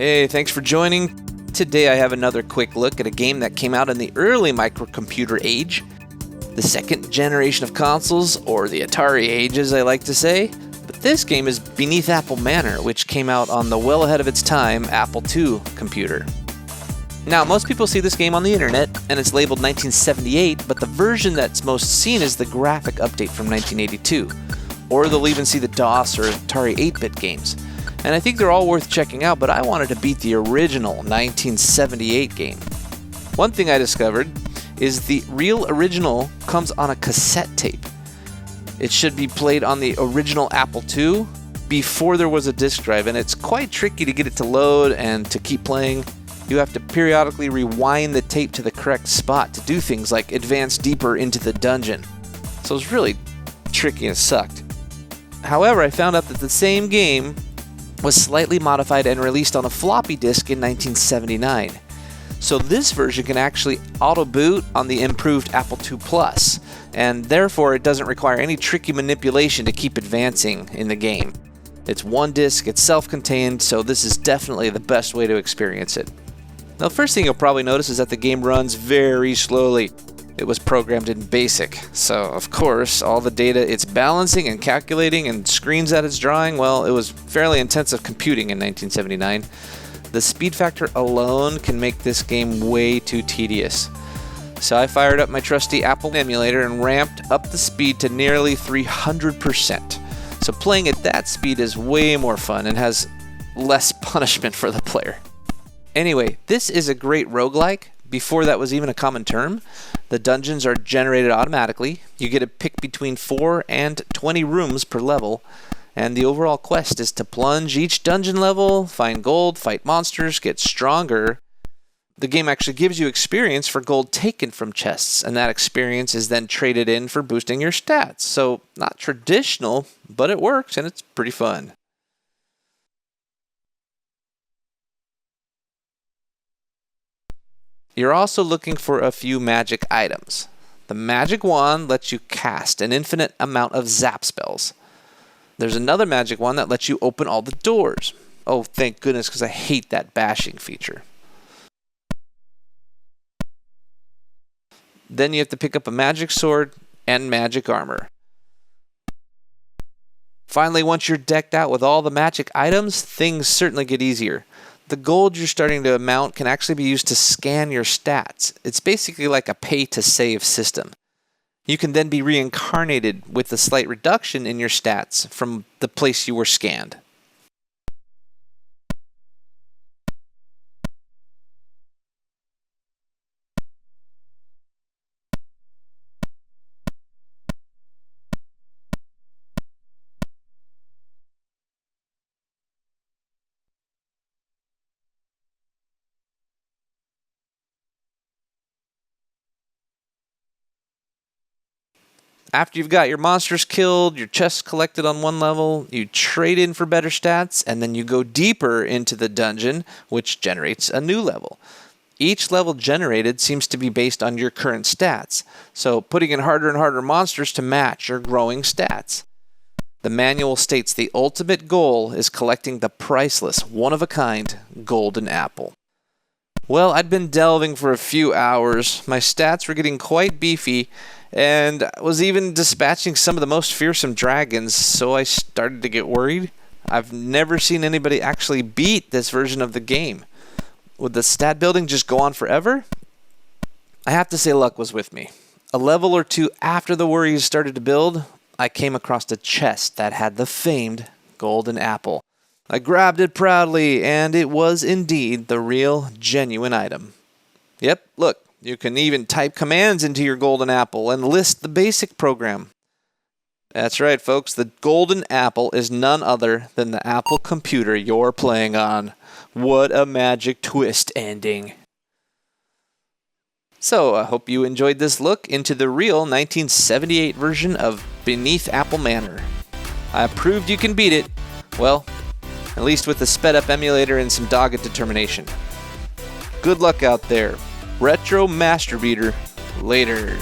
Hey, thanks for joining. Today I have another quick look at a game that came out in the early microcomputer age, the second generation of consoles, or the Atari age as I like to say. But this game is Beneath Apple Manor, which came out on the well ahead of its time Apple II computer. Now, most people see this game on the internet, and it's labeled 1978, but the version that's most seen is the graphic update from 1982. Or they'll even see the DOS or Atari 8-bit games. And I think they're all worth checking out, but I wanted to beat the original 1978 game. One thing I discovered is the real original comes on a cassette tape. It should be played on the original Apple II before there was a disk drive, and it's quite tricky to get it to load and to keep playing. You have to periodically rewind the tape to the correct spot to do things like advance deeper into the dungeon. So it's really tricky and sucked. However, I found out that the same game was slightly modified and released on a floppy disk in 1979. So this version can actually auto-boot on the improved Apple II Plus, and therefore it doesn't require any tricky manipulation to keep advancing in the game. It's one disk, it's self-contained, so this is definitely the best way to experience it. Now, the first thing you'll probably notice is that the game runs very slowly. It was programmed in BASIC, so of course all the data it's balancing and calculating and screens that it's drawing, well, it was fairly intensive computing in 1979. The speed factor alone can make this game way too tedious. So I fired up my trusty Apple Emulator and ramped up the speed to nearly 300%. So playing at that speed is way more fun and has less punishment for the player. Anyway, this is a great roguelike. Before that was even a common term. The dungeons are generated automatically. You get to pick between 4 and 20 rooms per level. And the overall quest is to plunge each dungeon level, find gold, fight monsters, get stronger. The game actually gives you experience for gold taken from chests, and that experience is then traded in for boosting your stats. So, not traditional, but it works and it's pretty fun. You're also looking for a few magic items. The magic wand lets you cast an infinite amount of zap spells. There's another magic wand that lets you open all the doors. Oh, thank goodness, because I hate that bashing feature. Then you have to pick up a magic sword and magic armor. Finally, once you're decked out with all the magic items, things certainly get easier. The gold you're starting to amount can actually be used to scan your stats. It's basically like a pay-to-save system. You can then be reincarnated with a slight reduction in your stats from the place you were scanned. After you've got your monsters killed, your chests collected on one level, you trade in for better stats, and then you go deeper into the dungeon, which generates a new level. Each level generated seems to be based on your current stats, so putting in harder and harder monsters to match your growing stats. The manual states the ultimate goal is collecting the priceless, one-of-a-kind golden apple. Well, I'd been delving for a few hours, my stats were getting quite beefy, and I was even dispatching some of the most fearsome dragons, so I started to get worried. I've never seen anybody actually beat this version of the game. Would the stat building just go on forever? I have to say luck was with me. A level or two after the worries started to build, I came across a chest that had the famed golden apple. I grabbed it proudly, and it was indeed the real, genuine item. Yep, look. You can even type commands into your golden apple and list the basic program. That's right, folks. The golden apple is none other than the Apple computer you're playing on. What a magic twist ending. So, I hope you enjoyed this look into the real 1978 version of Beneath Apple Manor. I proved you can beat it. Well, at least with the sped-up emulator and some dogged determination. Good luck out there. Retro Master Beater. Later.